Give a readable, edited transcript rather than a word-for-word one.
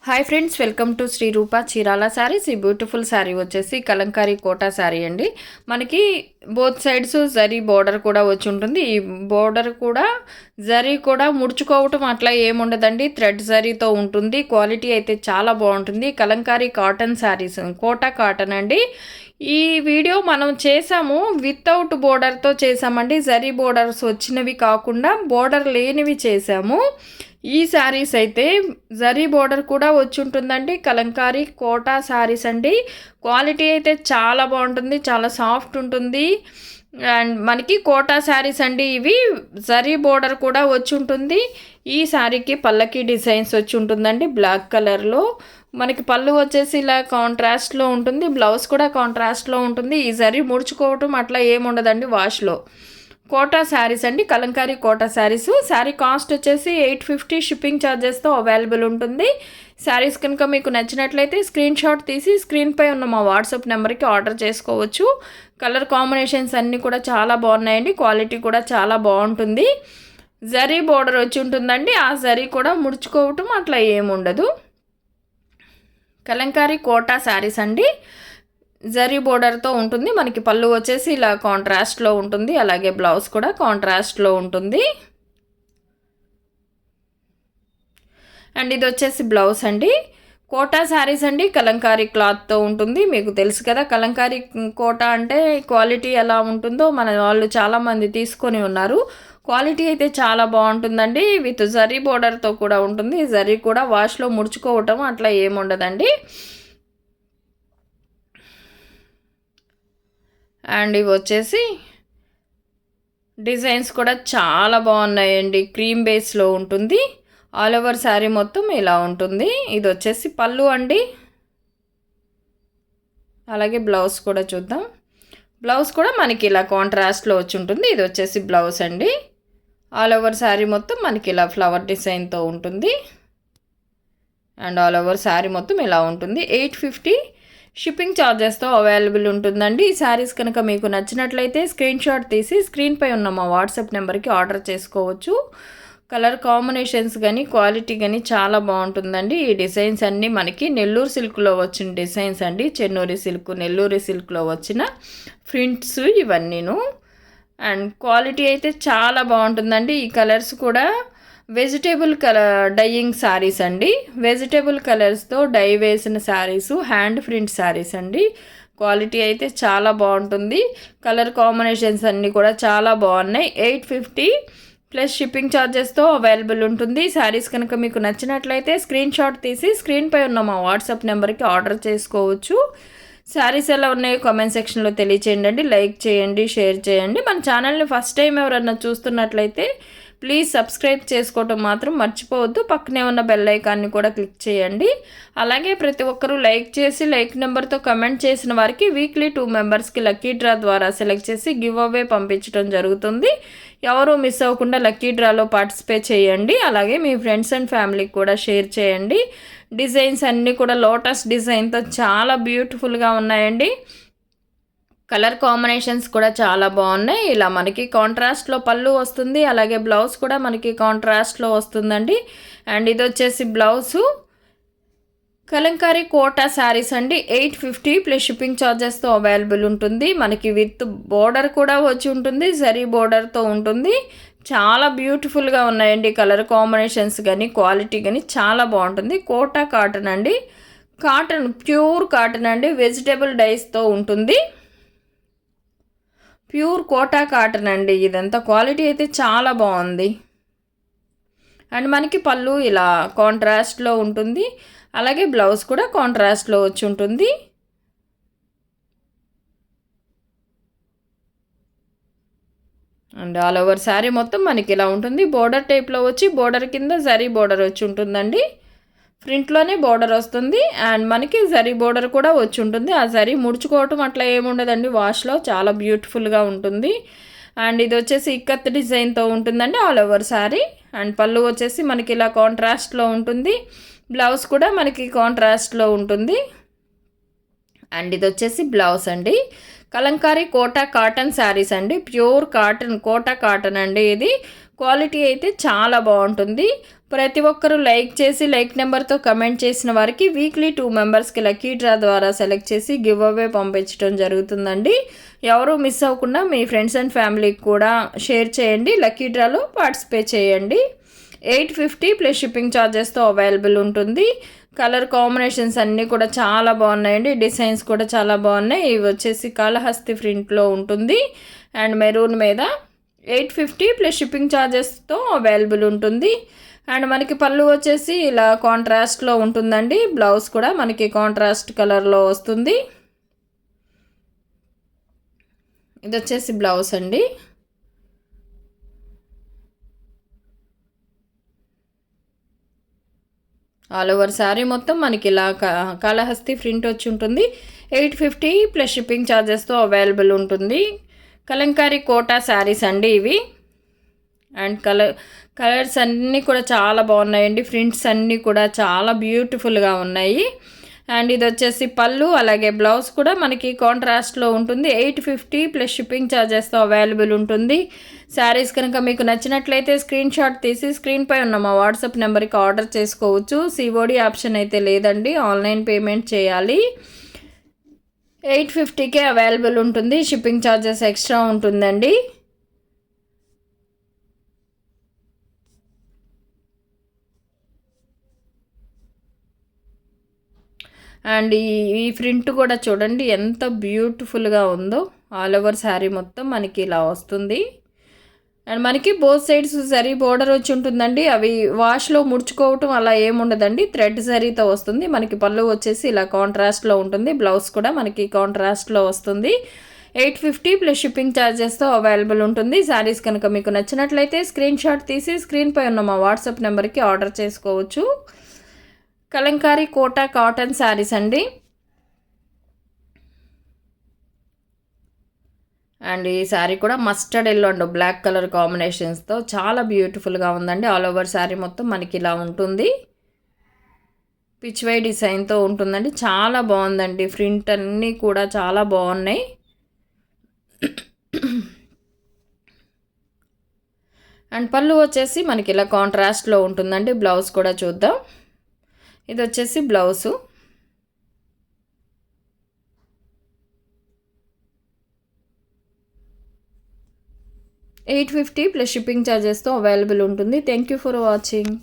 Hi friends, welcome to Shri Rupa Chirala sarees. ఈ beautiful sari వచ్చేసి Kalamkari quota sari అండి. మనకి బోత్ సైడ్స్ జరీ బోర్డర్ కూడా వచ్చి ఉంటుంది. ఈ బోర్డర్ కూడా జరీ కూడా ముడుచుకోవటం అట్లా ఏముండదండి, థ్రెడ్ జరీతో ఉంటుంది. క్వాలిటీ అయితే చాలా బాగుంటుంది. కలంకారీ కాటన్ శారీస్, కోటా కాటన్ అండి. ఈ వీడియో మనం చేసాము వితౌట్ బోర్డర్తో చేసామండి. జరీ బోర్డర్స్ వచ్చినవి కాకుండా బోర్డర్ లేనివి చేసాము. ఈ శారీస్ అయితే జరీ బోర్డర్ కూడా వచ్చి ఉంటుందండి. కలంకారీ కోటా శారీస్ అండి. క్వాలిటీ అయితే చాలా బాగుంటుంది, చాలా సాఫ్ట్ ఉంటుంది. అండ్ మనకి కోటా శారీస్ అండి. ఇవి జరీ బోర్డర్ కూడా వచ్చి ఉంటుంది. ఈ శారీకి పల్లకి డిజైన్స్ వచ్చి ఉంటుందండి బ్లాక్ కలర్లో. మనకి పళ్ళు వచ్చేసి ఇలా కాంట్రాస్ట్లో ఉంటుంది, బ్లౌజ్ కూడా కాంట్రాస్ట్లో ఉంటుంది. ఈ జరీ ముడుచుకోవటం అట్లా ఏముండదండి వాష్లో. కోటా శారీస్ అండి, కలంకారీ కోటా శారీస్. శారీ కాస్ట్ వచ్చేసి 850 షిప్పింగ్ ఛార్జెస్తో అవైలబుల్ ఉంటుంది. శారీస్ కనుక మీకు నచ్చినట్లయితే స్క్రీన్ షాట్ తీసి స్క్రీన్పై ఉన్న మా వాట్సాప్ నెంబర్కి ఆర్డర్ చేసుకోవచ్చు. కలర్ కాంబినేషన్స్ అన్నీ కూడా చాలా బాగున్నాయండి. క్వాలిటీ కూడా చాలా బాగుంటుంది. జరీ బోర్డర్ వచ్చి ఉంటుందండి. ఆ జరీ కూడా ముడుచుకోవటం అట్లా ఏముండదు. కలంకారీ కోటా శారీస్ అండి. జరీ బోర్డర్తో ఉంటుంది. మనకి పళ్ళు వచ్చేసి ఇలా కాంట్రాస్ట్లో ఉంటుంది, అలాగే బ్లౌజ్ కూడా కాంట్రాస్ట్లో ఉంటుంది. అండ్ ఇది వచ్చేసి బ్లౌజ్ అండి. కోటా శారీస్ అండి, కలంకారీ క్లాత్తో ఉంటుంది. మీకు తెలుసు కదా కలంకారీ కోటా అంటే క్వాలిటీ ఎలా ఉంటుందో మన వాళ్ళు చాలామంది తీసుకొని ఉన్నారు. క్వాలిటీ అయితే చాలా బాగుంటుందండి. విత్ జరీ బోర్డర్తో కూడా ఉంటుంది. జరీ కూడా వాష్లో ముడుచుకోవటం అట్లా ఏముండదండి. అండ్ ఇవి వచ్చేసి డిజైన్స్ కూడా చాలా బాగున్నాయండి. క్రీమ్ బేస్లో ఉంటుంది. ఆల్ ఓవర్ శారీ మొత్తం ఇలా ఉంటుంది. ఇది వచ్చేసి పళ్ళు అండి. అలాగే బ్లౌజ్ కూడా చూద్దాం. బ్లౌజ్ కూడా మనకి ఇలా కాంట్రాస్ట్లో వచ్చి ఉంటుంది. ఇది వచ్చేసి బ్లౌజ్ అండి. ఆల్ ఓవర్ శారీ మొత్తం మనకి ఇలా ఫ్లవర్ డిజైన్తో ఉంటుంది. అండ్ ఆల్ ఓవర్ శారీ మొత్తం ఇలా ఉంటుంది. 850 షిప్పింగ్ ఛార్జెస్తో అవైలబుల్ ఉంటుందండి. ఈ శారీస్ కనుక మీకు నచ్చినట్లయితే స్క్రీన్ షాట్ తీసి స్క్రీన్పై ఉన్న మా వాట్సాప్ నెంబర్కి ఆర్డర్ చేసుకోవచ్చు. కలర్ కాంబినేషన్స్ కానీ క్వాలిటీ కానీ చాలా బాగుంటుందండి. ఈ డిజైన్స్ అన్నీ మనకి నెల్లూరు సిల్క్లో వచ్చిన డిజైన్స్ అండి. చెన్నూరి సిల్క్, నెల్లూరి సిల్క్లో వచ్చిన ప్రింట్స్ ఇవన్నీను. అండ్ క్వాలిటీ అయితే చాలా బాగుంటుందండి. ఈ కలర్స్ కూడా వెజిటేబుల్ కలర్ డైయింగ్ శారీస్ అండి. వెజిటేబుల్ కలర్స్తో డై వేసిన శారీసు, హ్యాండ్ ప్రింట్ శారీస్ అండి. క్వాలిటీ అయితే చాలా బాగుంటుంది. కలర్ కాంబినేషన్స్ అన్నీ కూడా చాలా బాగున్నాయి. 850 ప్లస్ షిప్పింగ్ ఛార్జెస్తో అవైలబుల్ ఉంటుంది. శారీస్ కనుక మీకు నచ్చినట్లయితే స్క్రీన్ షాట్ తీసి స్క్రీన్పై ఉన్న మా వాట్సాప్ నెంబర్కి ఆర్డర్ చేసుకోవచ్చు. శారీస్ ఎలా ఉన్నాయో కామెంట్ సెక్షన్లో తెలియచేయండి. లైక్ చేయండి, షేర్ చేయండి. మన ఛానల్ని ఫస్ట్ టైం ఎవరన్నా చూస్తున్నట్లయితే ప్లీజ్ సబ్స్క్రైబ్ చేసుకోవటం మాత్రం మర్చిపోవద్దు. పక్కనే ఉన్న బెల్ ఐకాన్ని కూడా క్లిక్ చేయండి. అలాగే ప్రతి ఒక్కరూ లైక్ చేసి లైక్ నెంబర్తో కమెంట్ చేసిన వారికి వీక్లీ 2 మెంబర్స్కి లక్కీ డ్రా ద్వారా సెలెక్ట్ చేసి గివ్ అవే పంపించడం జరుగుతుంది. ఎవరూ మిస్ అవ్వకుండా లక్కీ డ్రాలో పార్టిసిపేట్ చేయండి. అలాగే మీ ఫ్రెండ్స్ అండ్ ఫ్యామిలీకి కూడా షేర్ చేయండి. డిజైన్స్ అన్నీ కూడా లోటస్ డిజైన్తో చాలా బ్యూటిఫుల్గా ఉన్నాయండి. కలర్ కాంబినేషన్స్ కూడా చాలా బాగున్నాయి. ఇలా మనకి కాంట్రాస్ట్లో పళ్ళు వస్తుంది, అలాగే బ్లౌజ్ కూడా మనకి కాంట్రాస్ట్లో వస్తుందండి. అండ్ ఇది వచ్చేసి బ్లౌజు. కలంకారీ కోటా శారీస్ అండి. 850 ప్లస్ షిప్పింగ్ ఛార్జెస్తో అవైలబుల్ ఉంటుంది. మనకి విత్ బోర్డర్ కూడా వచ్చి ఉంటుంది, జరీ బోర్డర్తో ఉంటుంది. చాలా బ్యూటిఫుల్గా ఉన్నాయండి. కలర్ కాంబినేషన్స్ కానీ క్వాలిటీ కానీ చాలా బాగుంటుంది. కోటా కాటన్ అండి. కాటన్, ప్యూర్ కాటన్ అండి. వెజిటేబుల్ డైస్తో ఉంటుంది. ప్యూర్ కోటా కాటన్ అండి. ఇదంతా క్వాలిటీ అయితే చాలా బాగుంది. అండ్ మనకి పళ్ళు ఇలా కాంట్రాస్ట్లో ఉంటుంది, అలాగే బ్లౌజ్ కూడా కాంట్రాస్ట్లో వచ్చి ఉంటుంది. అండ్ ఆల్ ఓవర్ శారీ మొత్తం మనకి ఇలా ఉంటుంది. బోర్డర్ టైప్లో వచ్చి బోర్డర్ కింద జరీ బోర్డర్ వచ్చి ఉంటుందండి. ఫ్రంట్లోనే బోర్డర్ వస్తుంది. అండ్ మనకి జరీ బోర్డర్ కూడా వచ్చి ఉంటుంది. ఆ జరీ ముడుచుకోవటం అట్లా ఏముండదండి వాష్లో. చాలా బ్యూటిఫుల్గా ఉంటుంది. అండ్ ఇది వచ్చేసి ఇక్కత్ డిజైన్తో ఉంటుందండి ఆల్ ఓవర్ శారీ. అండ్ పళ్ళు వచ్చేసి మనకి ఇలా కాంట్రాస్ట్లో ఉంటుంది. బ్లౌజ్ కూడా మనకి కాంట్రాస్ట్లో ఉంటుంది. అండ్ ఇది వచ్చేసి బ్లౌజ్ అండి. కలంకారీ కోటా కాటన్ శారీస్ అండి. ప్యూర్ కాటన్, కోటా కాటన్ అండి. ఇది క్వాలిటీ అయితే చాలా బాగుంటుంది. ప్రతి ఒక్కరూ లైక్ చేసి లైక్ నెంబర్తో కమెంట్ చేసిన వారికి వీక్లీ 2 మెంబర్స్కి లక్కీ డ్రా ద్వారా సెలెక్ట్ చేసి గివ్ అవే పంపించడం జరుగుతుందండి. ఎవరు మిస్ అవ్వకుండా మీ ఫ్రెండ్స్ అండ్ ఫ్యామిలీకి కూడా షేర్ చేయండి. లక్కీ డ్రాలో పార్టిసిపేట్ చేయండి. 850 ప్లస్ షిప్పింగ్ ఛార్జెస్తో అవైలబుల్ ఉంటుంది. కలర్ కాంబినేషన్స్ అన్నీ కూడా చాలా బాగున్నాయండి. డిజైన్స్ కూడా చాలా బాగున్నాయి. ఇవి వచ్చేసి కాళహస్తి ప్రింట్లో ఉంటుంది అండ్ మెరూన్ మీద 850 ప్లస్ షిప్పింగ్ ఛార్జెస్తో అవైలబుల్ ఉంటుంది. అండ్ మనకి పళ్ళు వచ్చేసి ఇలా కాంట్రాస్ట్లో ఉంటుందండి. బ్లౌజ్ కూడా మనకి కాంట్రాస్ట్ కలర్లో వస్తుంది. ఇది వచ్చేసి బ్లౌజ్ అండి. ఆల్ ఓవర్ శారీ మొత్తం మనకి ఇలా కాళహస్తి ప్రింట్ వచ్చి ఉంటుంది. 850 ప్లస్ షిప్పింగ్ ఛార్జెస్తో అవైలబుల్ ఉంటుంది. కలంకారీ కోటా శారీస్ అండి ఇవి. అండ్ కలర్స్ అన్నీ కూడా చాలా బాగున్నాయండి. ప్రింట్స్ అన్నీ కూడా చాలా బ్యూటిఫుల్గా ఉన్నాయి. అండ్ ఇది వచ్చేసి పళ్ళు, అలాగే బ్లౌజ్ కూడా మనకి కాంట్రాస్ట్లో ఉంటుంది. 850 ప్లస్ షిప్పింగ్ ఛార్జెస్తో అవైలబుల్ ఉంటుంది. శారీస్ కనుక మీకు నచ్చినట్లయితే స్క్రీన్ షాట్ తీసి స్క్రీన్పై ఉన్న మా వాట్సాప్ నెంబర్కి ఆర్డర్ చేసుకోవచ్చు. సిఓడి ఆప్షన్ అయితే లేదండి, ఆన్లైన్ పేమెంట్ చేయాలి. 850కే అవైలబుల్ ఉంటుంది. షిప్పింగ్ ఛార్జెస్ ఎక్స్ట్రా ఉంటుందండి. అండ్ ఈ ప్రింట్ కూడా చూడండి ఎంత బ్యూటిఫుల్గా ఉందో. ఆల్ ఓవర్ శారీ మొత్తం మనకి ఇలా వస్తుంది. అండ్ మనకి బోత్ సైడ్స్ జరీ బోర్డర్ వచ్చి ఉంటుందండి. అవి వాష్లో ముడుచుకోవటం అలా ఏముండదండి, థ్రెడ్ జరీతో వస్తుంది. మనకి పళ్ళు వచ్చేసి ఇలా కాంట్రాస్ట్లో ఉంటుంది. బ్లౌజ్ కూడా మనకి కాంట్రాస్ట్లో వస్తుంది. 850 ప్లస్ షిప్పింగ్ ఛార్జెస్తో అవైలబుల్ ఉంటుంది. శారీస్ కనుక మీకు నచ్చినట్లయితే స్క్రీన్ షాట్ తీసి స్క్రీన్పై ఉన్న మా వాట్సాప్ నెంబర్కి ఆర్డర్ చేసుకోవచ్చు. కలంకారీ కోటా కాటన్ శారీస్ అండి. అండ్ ఈ శారీ కూడా mustard yellow and black colour కాంబినేషన్స్తో చాలా బ్యూటిఫుల్గా ఉందండి. ఆల్ ఓవర్ శారీ మొత్తం మనకి ఇలా ఉంటుంది. పిచ్ వై డిజైన్తో ఉంటుందండి. చాలా బాగుందండి. ప్రింట్ అన్నీ కూడా చాలా బాగున్నాయి. అండ్ పళ్ళు వచ్చేసి మనకి ఇలా కాంట్రాస్ట్లో ఉంటుందండి. బ్లౌజ్ కూడా చూద్దాం. ఇది వచ్చేసి బ్లౌజు. $850 ప్లస్ షిప్పింగ్ ఛార్జెస్తో అవైలబుల్ ఉంటుంది. Thank you for watching.